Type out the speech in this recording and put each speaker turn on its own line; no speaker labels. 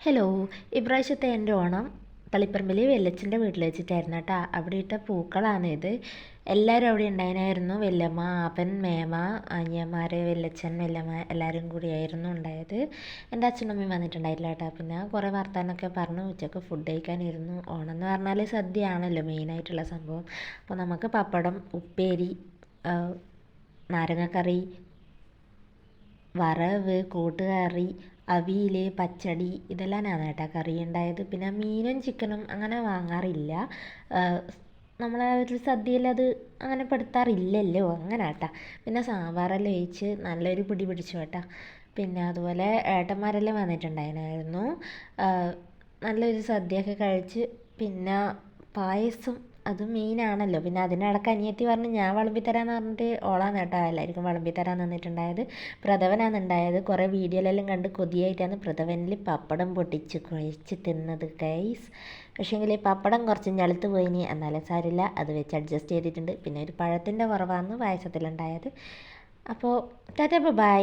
Hello. ഇപ്രാവശ്യത്തെ എൻ്റെ ഓണം തളിപ്പറമ്പിൽ വെല്ലച്ചൻ്റെ വീട്ടിൽ വെച്ചിട്ടായിരുന്നു കേട്ടോ. അവിടെ ഇട്ട പൂക്കളാണ് ഇത്. എല്ലാവരും അവിടെ ഉണ്ടായിരുന്നു. വല്യമ്മ, ആപ്പൻ, മേമ, അനിയന്മാർ, വെല്ലച്ചൻ, വല്യമ്മ എല്ലാവരും കൂടിയായിരുന്നു ഉണ്ടായത്. എൻ്റെ അച്ഛനമ്മയും വന്നിട്ടുണ്ടായില്ല കേട്ടോ. പിന്നെ കുറേ വർത്താനമൊക്കെ പറഞ്ഞു ഉച്ചക്ക് ഫുഡ് കഴിക്കാനിരുന്നു. ഓണം എന്ന് പറഞ്ഞാൽ സദ്യയാണല്ലോ മെയിനായിട്ടുള്ള സംഭവം. അപ്പോൾ നമുക്ക് പപ്പടം, ഉപ്പേരി, നാരങ്ങക്കറി, വറവ്, കൂട്ടുകറി, അവിയൽ, പച്ചടി ഇതെല്ലാമാണ് കേട്ടോ കറി ഉണ്ടായത്. പിന്നെ മീനും ചിക്കനും അങ്ങനെ വാങ്ങാറില്ല. നമ്മളെ ഒരു സദ്യയിൽ അത് അങ്ങനെ പെടുത്താറില്ലല്ലോ, അങ്ങനെ കേട്ടോ. പിന്നെ സാമ്പാറെല്ലാം ഒഴിച്ച് നല്ലൊരു പിടി പിടിച്ചു കേട്ടോ. പിന്നെ അതുപോലെ ഏട്ടന്മാരെല്ലാം വന്നിട്ടുണ്ടായിരുന്നു. നല്ലൊരു സദ്യയൊക്കെ കഴിച്ച് പിന്നെ പായസം അത് മെയിനാണല്ലോ. പിന്നെ അതിനിടയ്ക്ക് അനിയത്തി പറഞ്ഞ് ഞാൻ വിളമ്പിത്തരാമെന്ന് പറഞ്ഞിട്ട് ഓളാണ് കേട്ടോ എല്ലാവർക്കും വിളമ്പിത്തരാൻ നിന്നിട്ടുണ്ടായത്. പ്രഥവനാണ് ഉണ്ടായത്. കുറേ വീഡിയോയിലെല്ലാം കണ്ട് കൊതിയായിട്ടാണ് പ്രഥവനിൽ പപ്പടം പൊട്ടിച്ച് കുഴച്ച് തിന്നത് ഗൈസ്. പക്ഷേങ്കിൽ പപ്പടം കുറച്ച് ഞെളുത്ത് പോയിനി, എന്നാലും സാരില്ല, അത് വെച്ച് അഡ്ജസ്റ്റ് ചെയ്തിട്ടുണ്ട്. പിന്നെ ഒരു പഴത്തിൻ്റെ കുറവാണ് പായസത്തിലുണ്ടായത്. അപ്പോൾ ടാറ്റ ബൈ.